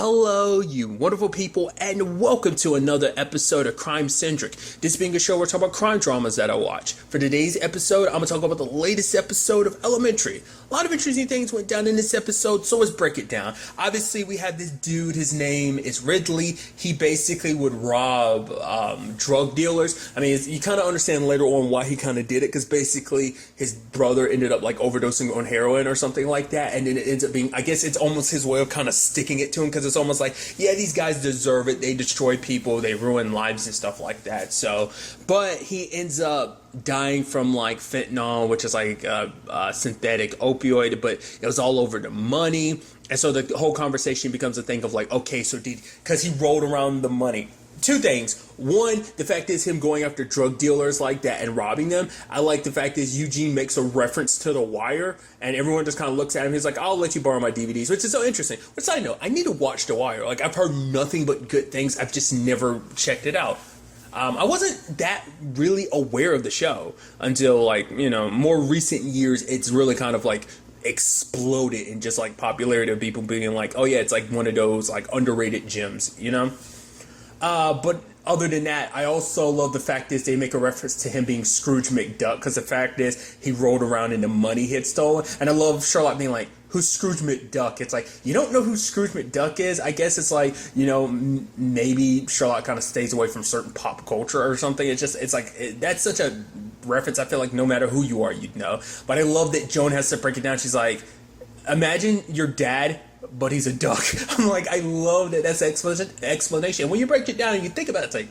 Hello, you wonderful people, and welcome to another episode of Crime Centric. This being a show where I talk about crime dramas that I watch. For today's episode, I'm going to talk about the latest episode of Elementary. A lot of interesting things went down in this episode, so let's break it down. Obviously, we have this dude, his name is Ridley. He basically would rob drug dealers. I mean, you kind of understand later on why he kind of did it, because basically his brother ended up like overdosing on heroin or something like that, and then it ends up being, I guess it's almost his way of kind of sticking it to him, because it's almost like, yeah, these guys deserve it. They destroy people, they ruin lives and stuff like that. So, but he ends up dying from like fentanyl, which is like a synthetic opioid, but it was all over the money. And so the whole conversation becomes a thing of like, okay, so because he rolled around the money. Two things. One, the fact is him going after drug dealers like that and robbing them. I like the fact is Eugene makes a reference to The Wire, and everyone just kind of looks at him. He's like, I'll let you borrow my DVDs, which is so interesting. But side note, I need to watch The Wire. Like, I've heard nothing but good things. I've just never checked it out. I wasn't that really aware of the show until, like, you know, more recent years. It's really kind of like exploded in just like popularity of people being like, oh yeah, it's like one of those like underrated gems, you know? But other than that, I also love the fact is they make a reference to him being Scrooge McDuck, because the fact is he rolled around in the money he had stolen. And I love Sherlock being like, who's Scrooge McDuck? It's like, you don't know who Scrooge McDuck is? I guess it's like, you know, maybe Sherlock kind of stays away from certain pop culture or something. It's like, that's such a reference. I feel like no matter who you are, you'd know. But I love that Joan has to break it down. She's like, imagine your dad, but he's a duck. I'm like, I love that. That's the explanation. When you break it down and you think about it, it's like,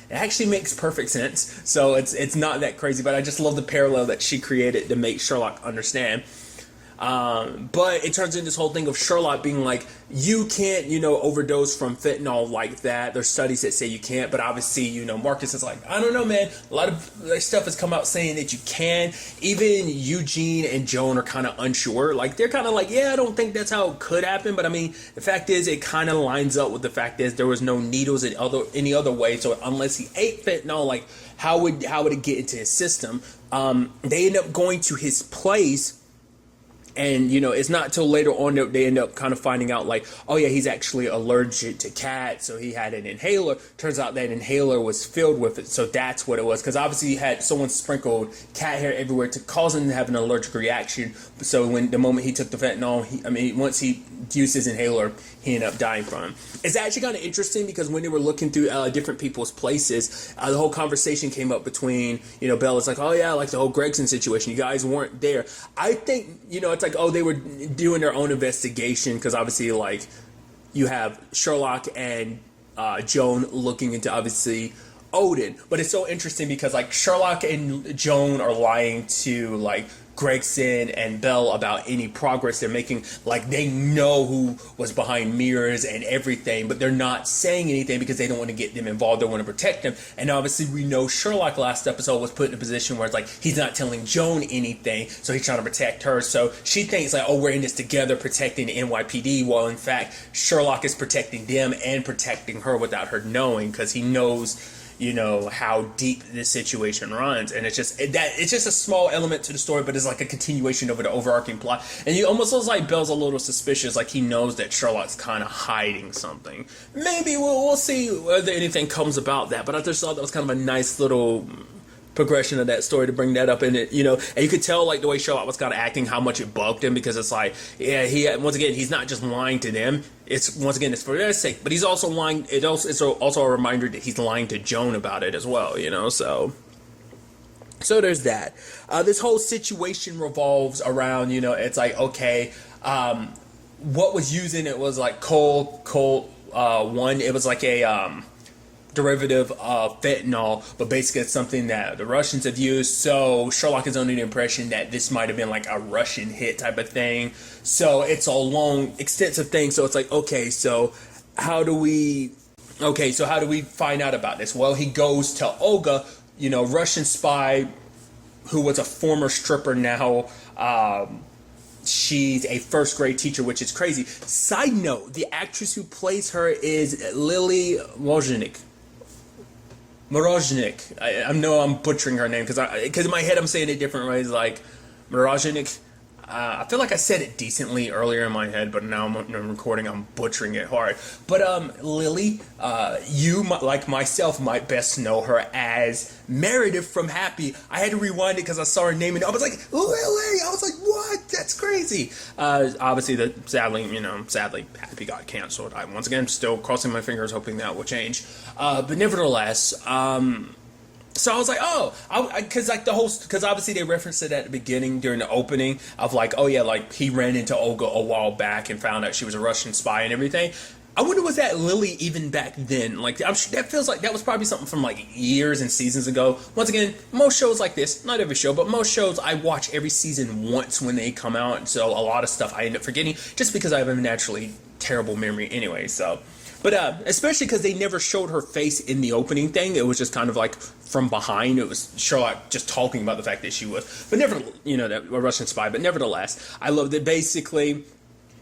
it actually makes perfect sense. So it's not that crazy, but I just love the parallel that she created to make Sherlock understand. But it turns into this whole thing of Sherlock being like, you can't, you know, overdose from fentanyl like that. There's studies that say you can't, but obviously, you know, Marcus is like, I don't know, man. A lot of stuff has come out saying that you can. Even Eugene and Joan are kind of unsure. Like, they're kind of like, yeah, I don't think that's how it could happen. But I mean, the fact is, it kind of lines up with the fact is there was no needles in any other way. So unless he ate fentanyl, like, how would it get into his system? They end up going to his place. And, you know, it's not till later on that they end up kind of finding out, like, oh, yeah, he's actually allergic to cats, so he had an inhaler. Turns out that inhaler was filled with it, so that's what it was. Because obviously he had someone sprinkled cat hair everywhere to cause him to have an allergic reaction. So when the moment he took the fentanyl, once he used his inhaler, he ended up dying from him. It's actually kind of interesting because when they were looking through different people's places, the whole conversation came up between, you know, Bella's like, oh, yeah, like the whole Gregson situation. You guys weren't there. I think, you know, it's like, oh, they were doing their own investigation because obviously, like, you have Sherlock and Joan looking into, obviously, Odin. But it's so interesting because, like, Sherlock and Joan are lying to, like, Gregson and Bell about any progress they're making. Like, they know who was behind mirrors and everything, but they're not saying anything because they don't want to get them involved. They want to protect them. And obviously we know Sherlock last episode was put in a position where it's like he's not telling Joan anything, so he's trying to protect her. So she thinks like, oh, we're in this together protecting the NYPD, while in fact Sherlock is protecting them and protecting her without her knowing, because he knows, you know, how deep this situation runs. And it's just a small element to the story, but it's like a continuation of the overarching plot. And you almost looks like Bell's a little suspicious, like he knows that Sherlock's kind of hiding something. Maybe we'll see whether anything comes about that, but I just thought that was kind of a nice little progression of that story to bring that up in it, you know. And you could tell like the way Sherlock was kind of acting, how much it bugged him, because it's like, yeah, once again, he's not just lying to them. It's once again, it's for their sake, but he's also lying. It's also a reminder that he's lying to Joan about it as well, you know. So there's that. This whole situation revolves around, you know, it's like, okay, what was using it was like Colt 1. It was like a derivative of fentanyl, but basically it's something that the Russians have used. So Sherlock is under the impression that this might have been like a Russian hit type of thing. So it's a long, extensive thing. So it's like, okay, so how do we find out about this? Well, he goes to Olga, you know, Russian spy who was a former stripper now. She's a first grade teacher, which is crazy. Side note, the actress who plays her is Lily Wozniak. I know I'm butchering her name because in my head I'm saying it different ways, like Morozhnik. I feel like I said it decently earlier in my head, but now I'm recording, I'm butchering it hard. But Lily, like myself, might best know her as Meredith from Happy. I had to rewind it because I saw her name and I was like, Lily! I was like, what? That's crazy. Obviously, sadly, Happy got canceled. I'm once again still crossing my fingers, hoping that will change. But nevertheless, so I was like, because obviously they referenced it at the beginning during the opening of like, oh yeah, like he ran into Olga a while back and found out she was a Russian spy and everything. I wonder, was that Lily even back then? Like, I'm sure that feels like that was probably something from like years and seasons ago. Once again, most shows like this, not every show, but most shows I watch every season once when they come out. So a lot of stuff I end up forgetting just because I have a naturally terrible memory anyway. So. But especially because they never showed her face in the opening thing. It was just kind of like from behind. It was Sherlock just talking about the fact that she was, but never, that a Russian spy. But nevertheless, I love that basically,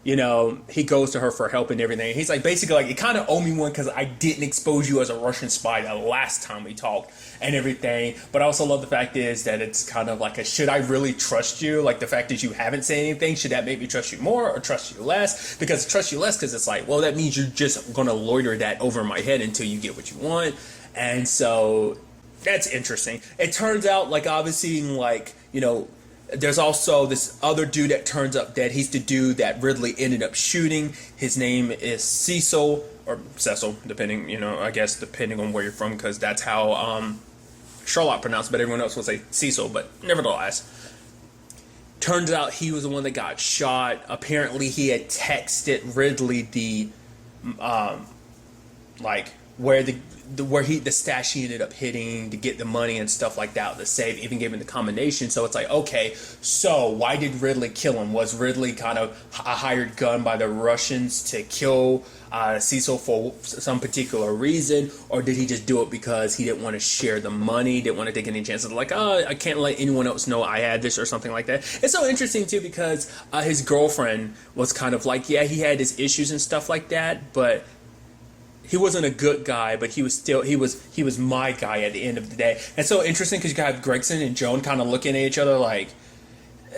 he goes to her for help and everything. He's like, basically, like, you kind of owe me one because I didn't expose you as a Russian spy the last time we talked and everything. But I also love the fact is that it's kind of like should I really trust you? Like the fact that you haven't said anything, should that make me trust you more or trust you less? Because trust you less because it's like, well, that means you're just going to loiter that over my head until you get what you want. And so that's interesting. It turns out, like, obviously, like, there's also this other dude that turns up dead. He's the dude that Ridley ended up shooting. His name is Cecil, or Cecil, depending, I guess depending on where you're from, because that's how Sherlock pronounced it, but everyone else will say Cecil, but nevertheless. Turns out he was the one that got shot. Apparently he had texted Ridley the stash he ended up hitting to get the money and stuff like that, the save, even gave him the combination. So it's like, okay, so why did Ridley kill him? Was Ridley kind of a hired gun by the Russians to kill Cecil for some particular reason, or did he just do it because he didn't want to share the money, didn't want to take any chances, like, I can't let anyone else know I had this or something like that? It's so interesting too because his girlfriend was kind of like, yeah, he had his issues and stuff like that, but he wasn't a good guy, but he was my guy at the end of the day. And so interesting because you have Gregson and Joan kind of looking at each other like,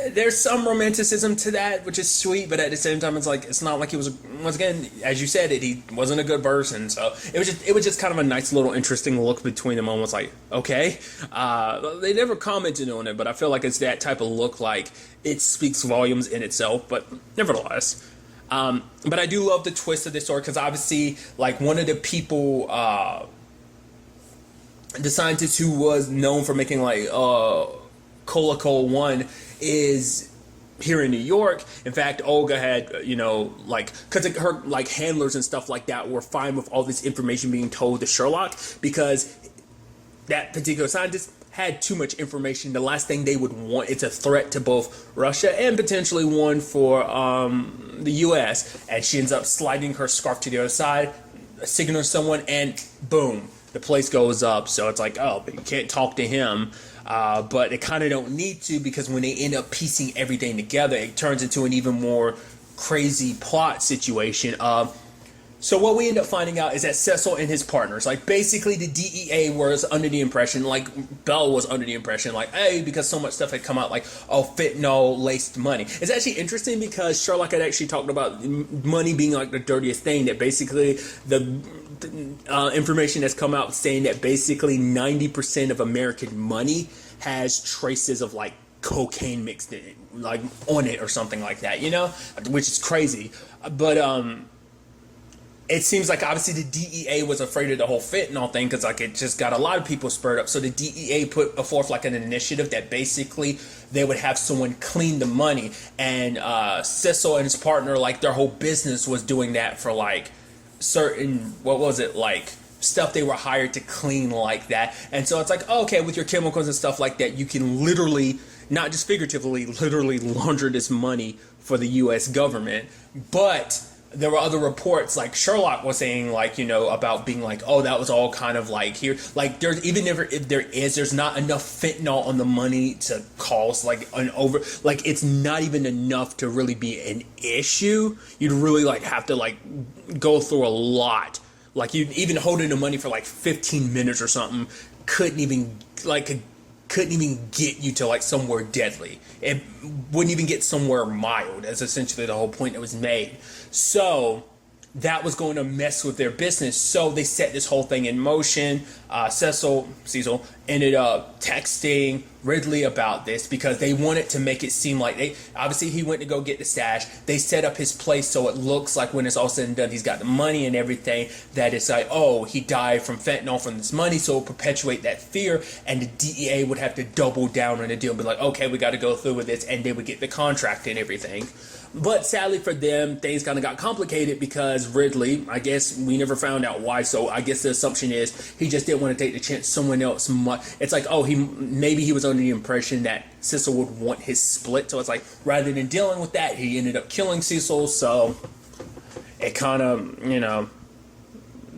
there's some romanticism to that, which is sweet, but at the same time, it's like, it's not like he was, once again, as you said, he wasn't a good person. So it was just kind of a nice little interesting look between them, almost like, okay. They never commented on it, but I feel like it's that type of look, like it speaks volumes in itself, but nevertheless. But I do love the twist of this story because obviously, like, one of the people, the scientist who was known for making like Cola 1 is here in New York. In fact, Olga had, because her like handlers and stuff like that were fine with all this information being told to Sherlock because that particular scientist had too much information. The last thing they would want, it's a threat to both Russia and potentially one for the U.S. And she ends up sliding her scarf to the other side, signaling someone, and boom, the place goes up. So it's like, oh, but you can't talk to him. But they kind of don't need to because when they end up piecing everything together, it turns into an even more crazy plot situation. So what we end up finding out is that Cecil and his partners, like basically the DEA was under the impression, like Bell was under the impression, like, hey, because so much stuff had come out, like, oh, fentanyl-laced money. It's actually interesting because Sherlock had actually talked about money being like the dirtiest thing, that basically the information that's come out saying that basically 90% of American money has traces of like cocaine mixed in it, like on it or something like that, which is crazy. But it seems like obviously the DEA was afraid of the whole fentanyl thing because like it just got a lot of people spurred up. So the DEA put forth like an initiative that basically they would have someone clean the money. And Cecil and his partner, like their whole business was doing that for like certain, like stuff they were hired to clean like that. And so it's like, oh, okay, with your chemicals and stuff like that, you can literally, not just figuratively, literally launder this money for the U.S. government. But there were other reports, like Sherlock was saying, like, about being like, oh, that was all kind of like here. Like, there's even if there's not enough fentanyl on the money to cause like an over, like it's not even enough to really be an issue. You'd really like have to like go through a lot. Like you'd even holding the money for like 15 minutes or something couldn't even like couldn't even get you to like somewhere deadly. It wouldn't even get somewhere mild. That's essentially the whole point that was made. So that was going to mess with their business. So they set this whole thing in motion. Cecil ended up texting Ridley about this because they wanted to make it seem like obviously he went to go get the stash. They set up his place so it looks like when it's all said and done, he's got the money and everything, that it's like, oh, he died from fentanyl from this money. So it'll perpetuate that fear, and the DEA would have to double down on the deal and be like, okay, we got to go through with this, and they would get the contract and everything. But sadly for them, things kind of got complicated because Ridley, I guess we never found out why. So I guess the assumption is he just didn't want to take the chance someone else. It's like, oh, maybe he was under the impression that Cecil would want his split. So it's like, rather than dealing with that, he ended up killing Cecil. So it kind of,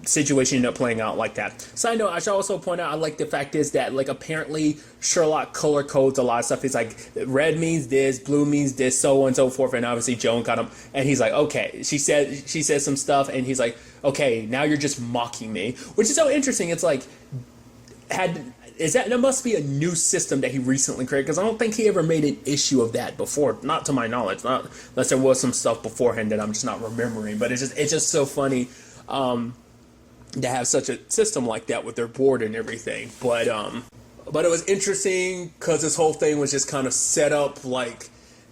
situation ended up playing out like that. Side note, I should also point out, I like the fact is that like apparently Sherlock color codes a lot of stuff. It's like red means this, blue means this, so on and so forth. And obviously Joan got him, and he's like, okay, she said some stuff, and he's like, okay, now you're just mocking me, which is so interesting. It's like, there must be a new system that he recently created, because I don't think he ever made an issue of that before, not to my knowledge, not unless there was some stuff beforehand that I'm just not remembering. But it's just so funny to have such a system like that with their board and everything. But it was interesting because this whole thing was just kind of set up like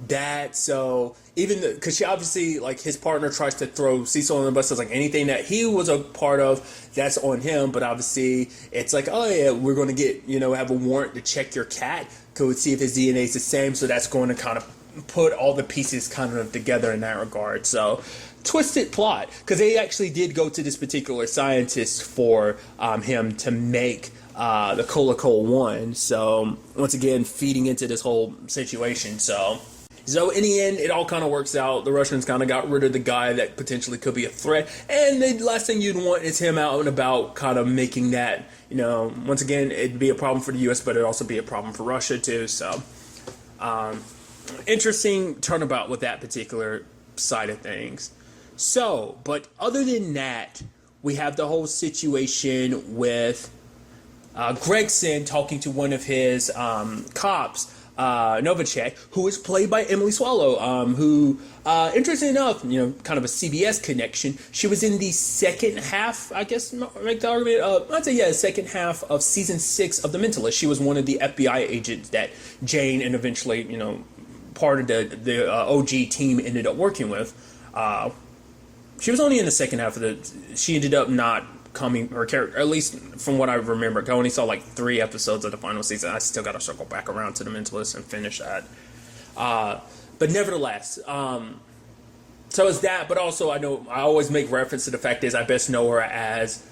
that. So even because she obviously, like, his partner tries to throw Cecil on the bus, it's like anything that he was a part of, that's on him. But obviously it's like, oh yeah, we're going to get, have a warrant to check your cat, could see if his DNA is the same. So that's going to kind of put all the pieces kind of together in that regard. So twisted plot, because they actually did go to this particular scientist for him to make the Cola 1. So once again, feeding into this whole situation. So in the end, it all kind of works out. The Russians kind of got rid of the guy that potentially could be a threat. And the last thing you'd want is him out and about kind of making that, once again, it'd be a problem for the U.S., but it'd also be a problem for Russia too. So interesting turnabout with that particular side of things. So, but other than that, we have the whole situation with Gregson talking to one of his cops, Novacek, who is played by Emily Swallow, who, interesting enough, kind of a CBS connection. She was in the second half, I guess, make the argument, I'd say, yeah, second half of season 6 of The Mentalist. She was one of the FBI agents that Jane and eventually, part of the OG team ended up working with. She was only in the second half she ended up not coming, her character, at least from what I remember, I only saw like 3 episodes of the final season. I still got to circle back around to The Mentalist and finish that. But nevertheless, so it's that, but also I always make reference to the fact is I best know her as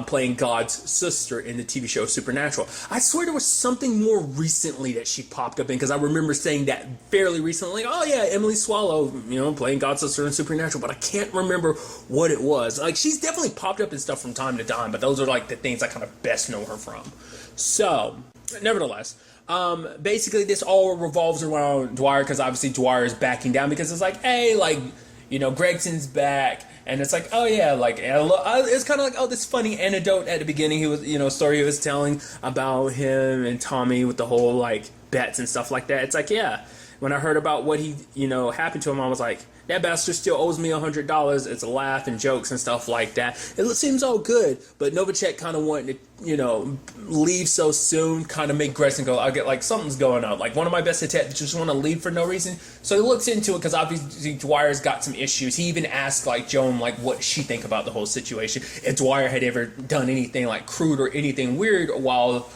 playing God's sister in the TV show Supernatural. I swear there was something more recently that she popped up in, because I remember saying that fairly recently. Like, oh yeah, Emily Swallow, playing God's sister in Supernatural, but I can't remember what it was. Like, she's definitely popped up in stuff from time to time, but those are like the things I kind of best know her from. So, nevertheless, basically this all revolves around Dwyer, because obviously Dwyer is backing down, because it's like, hey, like, Gregson's back. And it's like, oh yeah, like, it's kind of like, oh, this funny anecdote at the beginning. He was, story he was telling about him and Tommy with the whole, like, bets and stuff like that. It's like, yeah, when I heard about what he, happened to him, I was like, that bastard still owes me $100. It's a laugh and jokes and stuff like that. It seems all good, but Novacek kind of wanted to, leave so soon, kind of make Gregson go, I get like something's going on. Like, one of my best detectives just want to leave for no reason. So he looks into it, because obviously Dwyer's got some issues. He even asked like Joan like what she think about the whole situation, if Dwyer had ever done anything like crude or anything weird while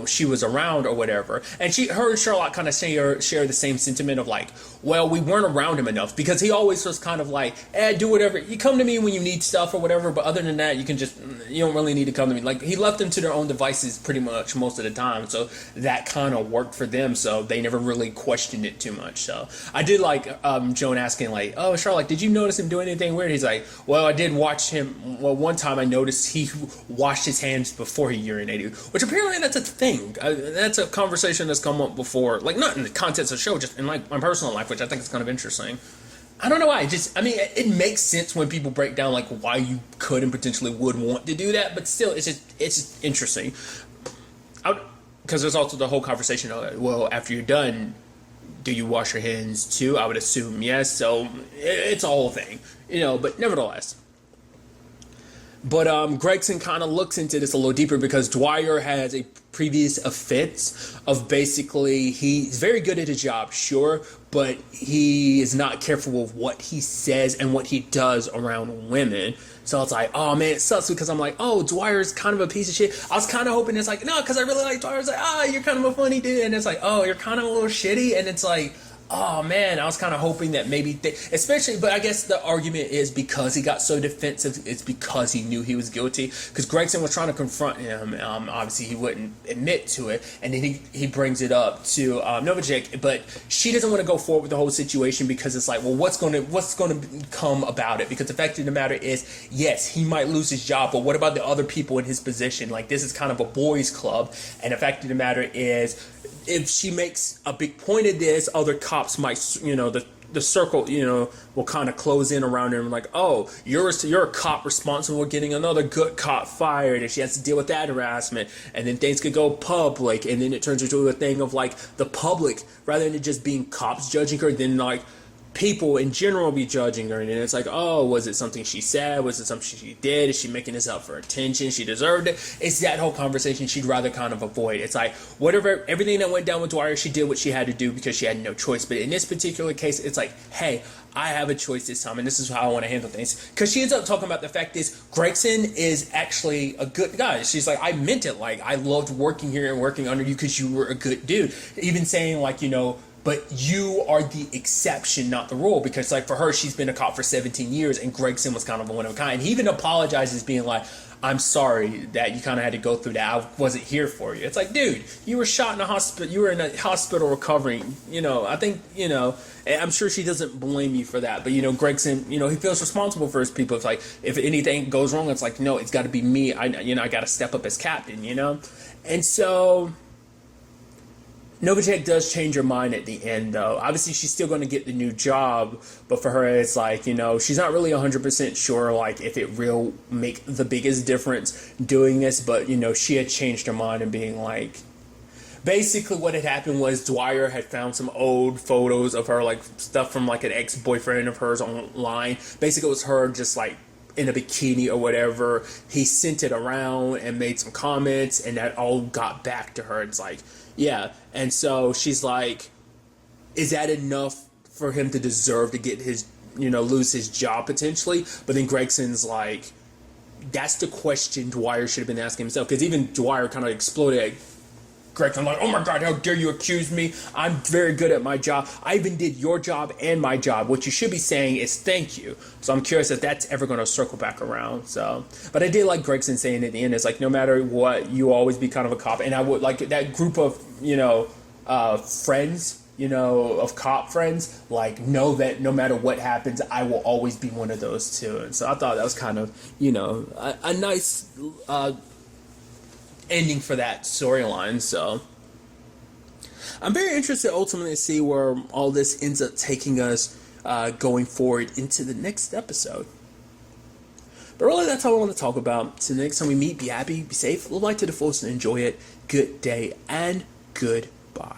she was around or whatever. And her and Sherlock kind of share the same sentiment of like, well, we weren't around him enough, because he always was kind of like, do whatever, you come to me when you need stuff or whatever, but other than that, you don't really need to come to me. Like, he left them to their own devices pretty much most of the time, so that kind of worked for them, so they never really questioned it too much. So I did like Joan asking like, oh, Sherlock, did you notice him doing anything weird? He's like, well, I did watch him, one time I noticed he washed his hands before he urinated, which apparently that's a thing. That's a conversation that's come up before, like not in the context of the show, just in like my personal life, which I think is kind of interesting. I don't know why. It makes sense when people break down like why you could and potentially would want to do that, but still, it's just interesting. because there's also the whole conversation of, well, after you're done, do you wash your hands too? I would assume yes. So it's a whole thing, but nevertheless. But Gregson kind of looks into this a little deeper because Dwyer has a previous offense of basically he's very good at his job, sure, but he is not careful with what he says and what he does around women. So it's like, oh man, it sucks because I'm like, oh, Dwyer's kind of a piece of shit. I was kind of hoping it's like, no, because I really like Dwyer. It's like, you're kind of a funny dude. And it's like, oh, you're kind of a little shitty. And it's like, oh man, I was kind of hoping that maybe, especially, but I guess the argument is because he got so defensive, it's because he knew he was guilty. Because Gregson was trying to confront him. Obviously, he wouldn't admit to it, and then he brings it up to Novacek, but she doesn't want to go forward with the whole situation because it's like, well, what's going to come about it? Because the fact of the matter is, yes, he might lose his job, but what about the other people in his position? Like, this is kind of a boys' club, and the fact of the matter is, if she makes a big point of this, other cops might, the circle, will kind of close in around her and like, oh, you're a cop responsible for getting another good cop fired, and she has to deal with that harassment, and then things could go public, and then it turns into a thing of like the public, rather than just being cops judging her, then like people in general be judging her, and then it's like, oh, was it something she said? Was it something she did? Is she making this up for attention? She deserved it. It's that whole conversation she'd rather kind of avoid. It's like, whatever, everything that went down with Dwyer, she did what she had to do because she had no choice. But in this particular case, it's like, hey, I have a choice this time, and this is how I want to handle things. Because she ends up talking about the fact is, Gregson is actually a good guy. She's like, I meant it. Like, I loved working here and working under you because you were a good dude. Even saying like, but you are the exception, not the rule. Because like for her, she's been a cop for 17 years, and Gregson was kind of a one of a kind. He even apologizes, being like, I'm sorry that you kind of had to go through that. I wasn't here for you. It's like, dude, you were shot in a hospital. You were in a hospital recovering. I think, and I'm sure she doesn't blame you for that. But, Gregson, he feels responsible for his people. It's like, if anything goes wrong, it's like, no, it's got to be me. I got to step up as captain, And so Novacek does change her mind at the end, though. Obviously, she's still going to get the new job, but for her, it's like, she's not really 100% sure, like, if it will make the biggest difference doing this, but, she had changed her mind and being like, basically what had happened was Dwyer had found some old photos of her, like, stuff from, like, an ex-boyfriend of hers online. Basically, it was her just, like, in a bikini or whatever. He sent it around and made some comments, and that all got back to her. It's like, yeah. And so she's like, is that enough for him to deserve to get his, lose his job potentially? But then Gregson's like, that's the question Dwyer should have been asking himself. Because even Dwyer kind of exploded at Gregson, like, oh my God, how dare you accuse me? I'm very good at my job. I even did your job and my job. What you should be saying is thank you. So I'm curious if that's ever going to circle back around. So, but I did like Gregson saying at the end, it's like, no matter what, you always be kind of a cop. And I would like that group of, friends, of cop friends, like, know that no matter what happens, I will always be one of those too. And so I thought that was kind of, a nice, ending for that storyline. So I'm very interested ultimately to see where all this ends up taking us going forward into the next episode. But really, that's all I want to talk about. So next time we meet, be happy, be safe, live life to the fullest, and enjoy it. Good day and good